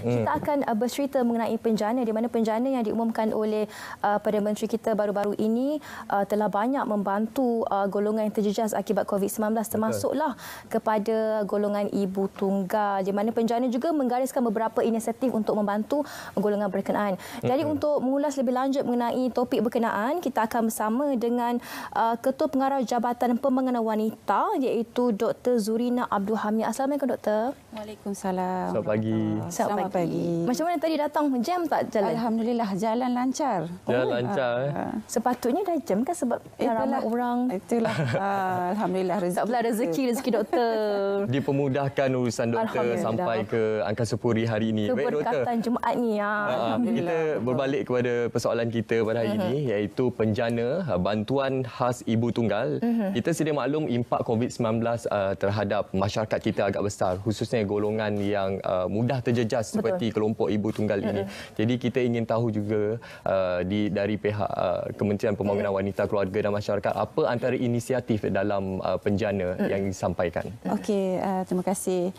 Kita akan bercerita mengenai penjana, di mana penjana yang diumumkan oleh Perdana Menteri kita baru-baru ini telah banyak membantu golongan yang terjejas akibat COVID-19, termasuklah kepada golongan ibu tunggal, di mana penjana juga menggariskan beberapa inisiatif untuk membantu golongan berkenaan. Jadi untuk mengulas lebih lanjut mengenai topik berkenaan, kita akan bersama dengan Ketua Pengarah Jabatan Pembangunan Wanita, iaitu Dr. Zurina Abdul Hamid. Assalamualaikum, Doktor. Waalaikumsalam. Selamat pagi. Selamat pagi. Macam mana tadi datang? Jam tak jalan? Alhamdulillah, jalan lancar. Jalan lancar. Sepatutnya dah jam kan sebab ramai orang. Itulah. Alhamdulillah rezeki. Tak belah rezeki doktor. Dipermudahkan urusan doktor sampai ke Angkasa Puri hari ini. Baik, doktor. Keberkatan Jumaat ni. Kita berbalik kepada persoalan kita pada hari ini, iaitu penjana, bantuan khas ibu tunggal. Kita sedia maklum impak COVID-19 terhadap masyarakat kita agak besar, khususnya golongan yang mudah terjejas seperti kelompok ibu tunggal ini. Jadi kita ingin tahu juga dari pihak Kementerian Pembangunan Wanita, Keluarga dan Masyarakat, apa antara inisiatif dalam penjana yang disampaikan. Okey, terima kasih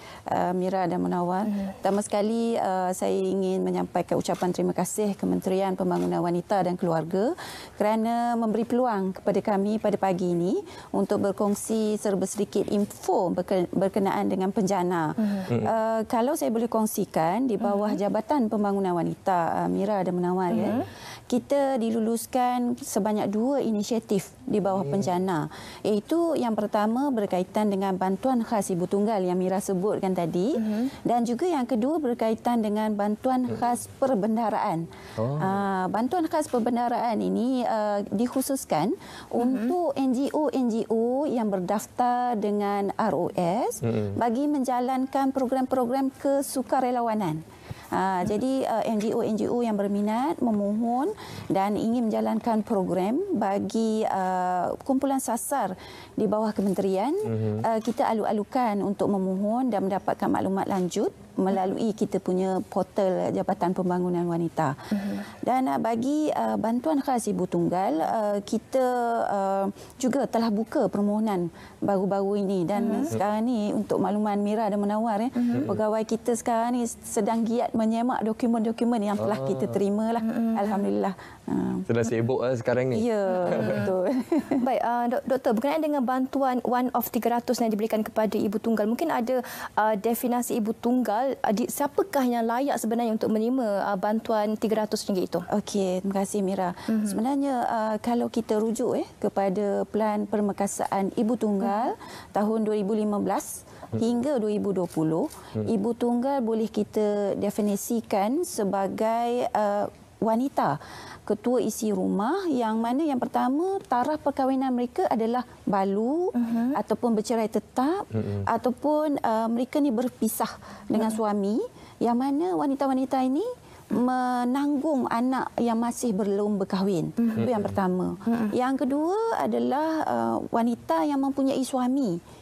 Mira dan Munawar. Pertama sekali saya ingin menyampaikan ucapan terima kasih Kementerian Pembangunan Wanita dan Keluarga kerana memberi peluang kepada kami pada pagi ini untuk berkongsi serba sedikit info berkenaan dengan penjana. Kalau saya boleh kongsikan, di bawah Jabatan Pembangunan Wanita, Mira dan Munawar, kita diluluskan sebanyak 2 inisiatif di bawah penjana. Iaitu yang pertama berkaitan dengan bantuan khas ibu tunggal yang Mira sebutkan tadi, dan juga yang kedua berkaitan dengan bantuan khas perbendaharaan. Bantuan khas perbendaharaan ini dikhususkan untuk NGO-NGO yang berdaftar dengan ROS bagi menjalankan program-program kesukarelawanan. Jadi NGO-NGO yang berminat memohon dan ingin menjalankan program bagi kumpulan sasar di bawah kementerian, kita alu-alukan untuk memohon dan mendapatkan maklumat lanjut melalui kita punya portal Jabatan Pembangunan Wanita. Dan bagi bantuan khas ibu tunggal, kita juga telah buka permohonan baru-baru ini, dan sekarang ni untuk makluman Mira dan Munawar, pegawai kita sekarang ni sedang giat menyemak dokumen-dokumen yang telah kita terima lah. Alhamdulillah. Sedang sibuk sekarang ni. Ya, betul. Baik, Doktor, berkenaan dengan bantuan one of 300 yang diberikan kepada ibu tunggal, mungkin ada definisi ibu tunggal, siapakah yang layak sebenarnya untuk menerima bantuan RM300 itu? Okey, terima kasih Mira. Sebenarnya kalau kita rujuk kepada Pelan Permekasaan Ibu Tunggal tahun 2015 hingga 2020, ibu tunggal boleh kita definisikan sebagai wanita ketua isi rumah yang mana yang pertama taraf perkahwinan mereka adalah balu ataupun bercerai tetap, ataupun mereka ni berpisah dengan suami, yang mana wanita-wanita ini menanggung anak yang masih belum berkahwin. Itu yang pertama. Yang kedua adalah wanita yang mempunyai suami.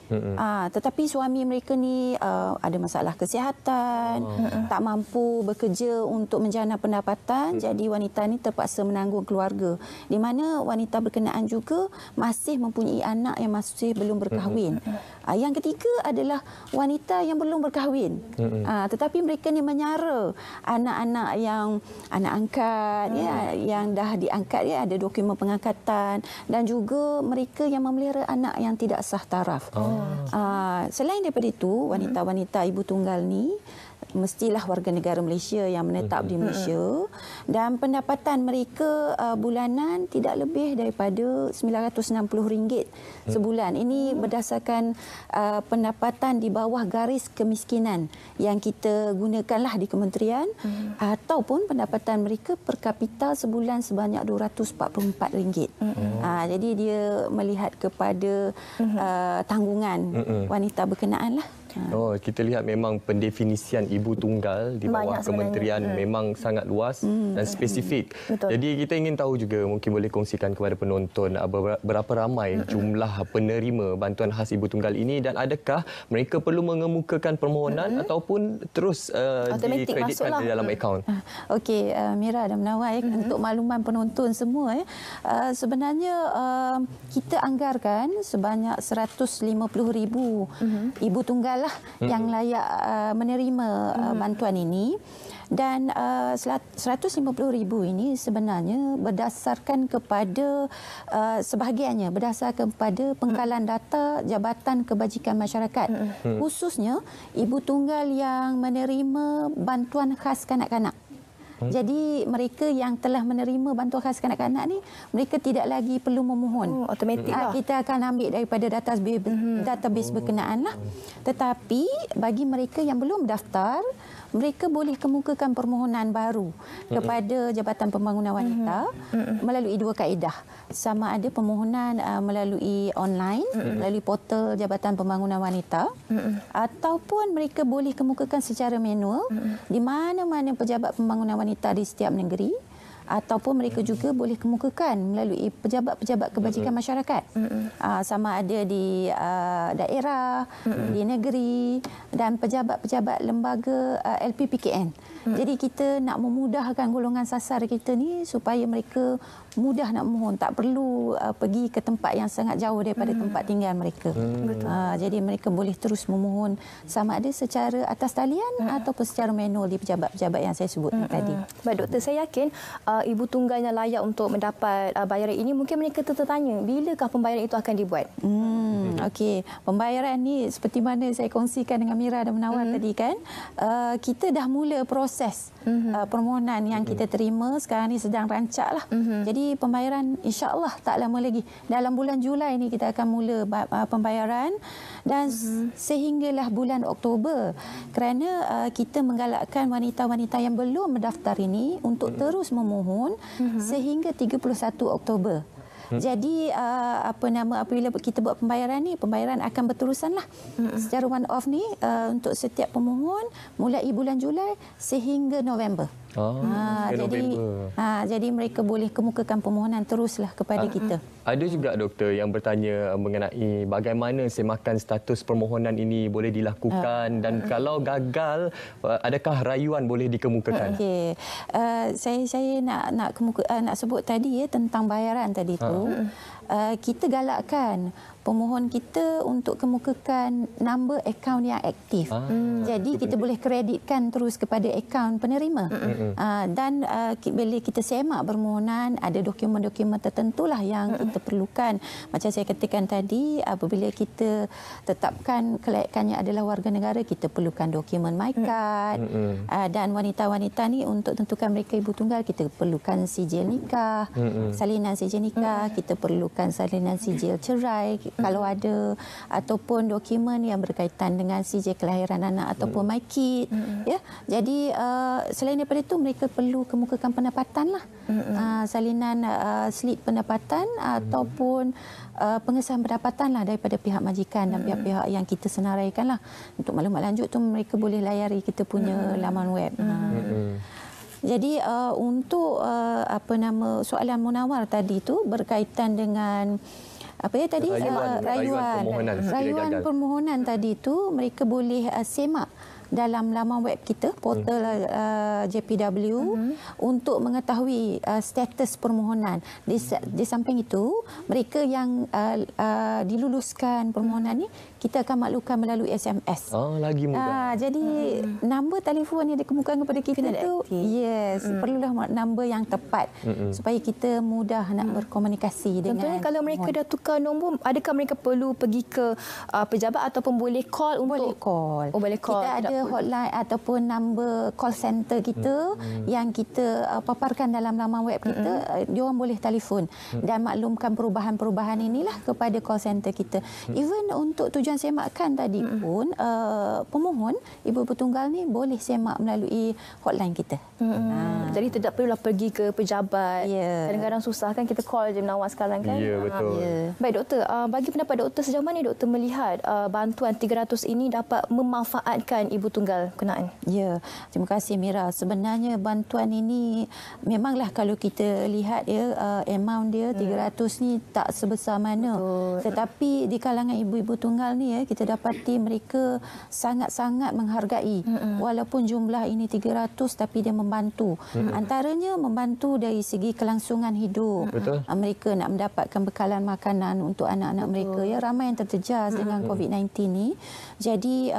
Tetapi suami mereka ni ada masalah kesihatan, tak mampu bekerja untuk menjana pendapatan, jadi wanita ni terpaksa menanggung keluarga. Di mana wanita berkenaan juga masih mempunyai anak yang masih belum berkahwin. Yang ketiga adalah wanita yang belum berkahwin, tetapi mereka ni menyara anak-anak yang anak angkat, yang dah diangkat, ada dokumen pengangkatan, dan juga mereka yang memelihara anak yang tidak sah taraf. Selain daripada itu, wanita-wanita ibu tunggal ni mestilah warga negara Malaysia yang menetap di Malaysia, dan pendapatan mereka bulanan tidak lebih daripada RM960 sebulan. Ini berdasarkan pendapatan di bawah garis kemiskinan yang kita gunakanlah di kementerian, ataupun pendapatan mereka per kapita sebulan sebanyak RM244. Jadi dia melihat kepada tanggungan wanita berkenaan lah. Kita lihat memang pendefinisian ibu tunggal di bawah kementerian memang sangat luas dan spesifik. Jadi kita ingin tahu juga, mungkin boleh kongsikan kepada penonton berapa ramai jumlah penerima bantuan khas ibu tunggal ini, dan adakah mereka perlu mengemukakan permohonan ataupun terus dikreditkan di dalam akaun? Okey, Mira dan Munawar, untuk makluman penonton semua, sebenarnya kita anggarkan sebanyak 150,000 ibu tunggal lah yang layak menerima bantuan ini. Dan 150,000 ini sebenarnya berdasarkan kepada sebahagiannya berdasarkan kepada pengkalan data Jabatan Kebajikan Masyarakat, khususnya ibu tunggal yang menerima bantuan khas kanak-kanak. Jadi mereka yang telah menerima bantuan khas kanak-kanak ni, mereka tidak lagi perlu memohon. Automatik lah. Kita akan ambil daripada database berkenaan lah. Tetapi bagi mereka yang belum daftar, mereka boleh kemukakan permohonan baru kepada Jabatan Pembangunan Wanita melalui dua kaedah. Sama ada permohonan melalui online, melalui portal Jabatan Pembangunan Wanita, ataupun mereka boleh kemukakan secara manual di mana-mana pejabat pembangunan wanita di setiap negeri, ataupun mereka juga boleh kemukakan melalui pejabat-pejabat kebajikan masyarakat, sama ada di daerah, di negeri, dan pejabat-pejabat lembaga LPPKN. Jadi kita nak memudahkan golongan sasar kita ni supaya mereka mudah nak memohon, tak perlu pergi ke tempat yang sangat jauh daripada tempat tinggal mereka. Jadi mereka boleh terus memohon sama ada secara atas talian ataupun secara manual di pejabat-pejabat yang saya sebut tadi. Baik doktor, saya yakin ibu tunggal yang layak untuk mendapat bayaran ini, mungkin mereka tertanya bilakah pembayaran itu akan dibuat? Okey, pembayaran ni seperti mana saya kongsikan dengan Mira dan Munawar tadi kan, kita dah mula proses permohonan yang kita terima, sekarang ni sedang rancak lah. Jadi pembayaran insya-Allah tak lama lagi, dalam bulan Julai ni kita akan mula pembayaran, dan sehinggalah bulan Oktober, kerana kita menggalakkan wanita-wanita yang belum mendaftar ini untuk terus memohon sehingga 31 Oktober. Jadi apabila kita buat pembayaran ni, pembayaran akan berterusanlah secara one off ni untuk setiap pemohon mulai bulan Julai sehingga November. Jadi mereka boleh kemukakan permohonan teruslah kepada kita. Ada juga doktor yang bertanya mengenai bagaimana semakan status permohonan ini boleh dilakukan, dan kalau gagal adakah rayuan boleh dikemukakan? Okey. Saya nak sebut tadi tentang bayaran tadi tu. Kita galakkan pemohon kita untuk kemukakan nombor akaun yang aktif. Jadi kita boleh kreditkan terus kepada akaun penerima. Dan bila kita semak permohonan, ada dokumen-dokumen tertentulah yang kita perlukan. Macam saya katakan tadi, apabila kita tetapkan kelayakannya adalah warga negara, kita perlukan dokumen MyKad. Dan wanita-wanita ni untuk tentukan mereka ibu tunggal, kita perlukan sijil nikah, salinan sijil nikah, kita perlukan salinan sijil cerai kalau ada, ataupun dokumen yang berkaitan dengan sijil kelahiran anak ataupun MyKid. Ya. Jadi selain daripada itu, mereka perlu kemukakan pendapatan lah, salinan slip pendapatan ataupun pengesahan pendapatan lah daripada pihak majikan dan pihak-pihak yang kita senaraikan lah. Untuk maklumat lanjut tu mereka boleh layari kita punya laman web. Jadi untuk soalan Munawar tadi tu berkaitan dengan rayuan permohonan tadi tu, mereka boleh semak dalam laman web kita, portal JPW, untuk mengetahui status permohonan. Di samping itu, mereka yang diluluskan permohonan ni, kita akan maklumkan melalui SMS. Lagi mudah. Jadi nombor telefon yang dikemukakan kepada kita tu, perlulah nombor yang tepat supaya kita mudah nak berkomunikasi dengan. Contohnya kalau mereka dah tukar nombor, adakah mereka perlu pergi ke pejabat ataupun boleh call untuk? Boleh call. Kita ada hotline ataupun nombor call center kita yang kita paparkan dalam laman web kita. Diorang boleh telefon dan maklumkan perubahan-perubahan inilah kepada call center kita. Even untuk tujuan semakan tadi pun, pemohon ibu bertunggal ni boleh semak melalui hotline kita. Jadi tidak perlulah pergi ke pejabat. Kadang-kadang susah kan, kita call je Munawar sekarang kan. Ya, betul. Baik doktor, bagi pendapat doktor, sejauh mana doktor melihat bantuan 300 ini dapat memanfaatkan ibu ibu tunggal berkenaan. Ya, terima kasih Mira. Sebenarnya bantuan ini memanglah kalau kita lihat amount dia 300 ni tak sebesar mana. Betul. Tetapi di kalangan ibu-ibu tunggal ni kita dapati mereka sangat-sangat menghargai. Walaupun jumlah ini 300 tapi dia membantu. Antaranya membantu dari segi kelangsungan hidup. Betul. Mereka nak mendapatkan bekalan makanan untuk anak-anak mereka. Ya, ramai yang terjejas dengan COVID-19 ni. Jadi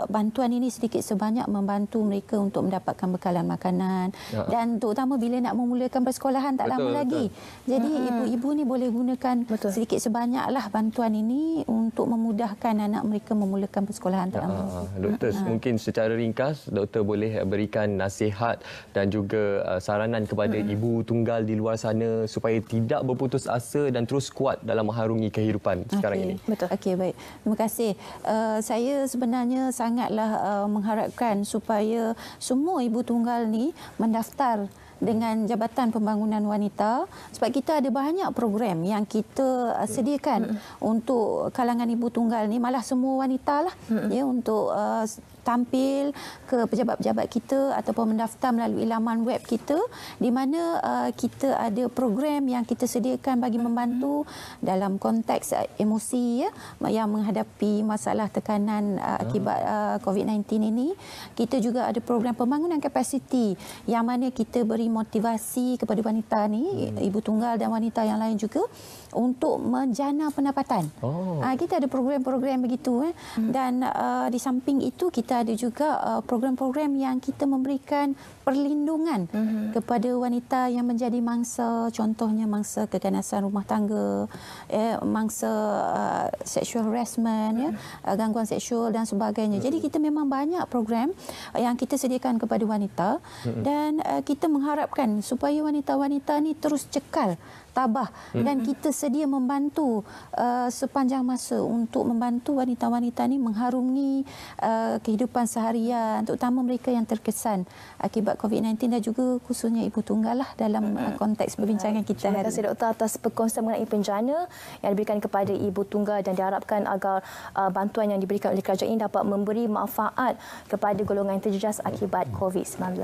bantuan ini sedikit sebanyak membantu mereka untuk mendapatkan bekalan makanan dan terutama bila nak memulakan persekolahan tak lama lagi. Jadi ibu-ibu ni boleh gunakan sedikit sebanyaklah bantuan ini untuk memudahkan anak mereka memulakan persekolahan tak lama. Doktor, mungkin secara ringkas doktor boleh berikan nasihat dan juga saranan kepada ibu tunggal di luar sana supaya tidak berputus asa dan terus kuat dalam mengharungi kehidupan sekarang ini. Betul. Okey, baik. Terima kasih. Saya sebenarnya sangatlah mengharapkan supaya semua ibu tunggal ni mendaftar dengan Jabatan Pembangunan Wanita sebab kita ada banyak program yang kita sediakan untuk kalangan ibu tunggal ni, malah semua wanita lah ya, untuk tampil ke pejabat-pejabat kita ataupun mendaftar melalui laman web kita di mana kita ada program yang kita sediakan bagi membantu dalam konteks emosi yang menghadapi masalah tekanan akibat COVID-19 ini. Kita juga ada program pembangunan kapasiti yang mana kita beri motivasi kepada wanita ni, ibu tunggal dan wanita yang lain juga untuk menjana pendapatan. Kita ada program-program begitu dan di samping itu kita ada juga program-program yang kita memberikan perlindungan kepada wanita yang menjadi mangsa, contohnya mangsa keganasan rumah tangga, mangsa sexual harassment, gangguan seksual dan sebagainya. Jadi kita memang banyak program yang kita sediakan kepada wanita dan kita mengharapkan supaya wanita-wanita ni terus cekal, tabah dan kita sedia membantu sepanjang masa untuk membantu wanita-wanita ni mengharungi kehidupan seharian, terutama mereka yang terkesan akibat COVID-19 dan juga khususnya ibu tunggal lah dalam konteks perbincangan kita hari ini. Terima kasih doktor atas perkongsian mengenai penjana yang diberikan kepada ibu tunggal dan diharapkan agar bantuan yang diberikan oleh kerajaan ini dapat memberi manfaat kepada golongan yang terjejas akibat COVID-19.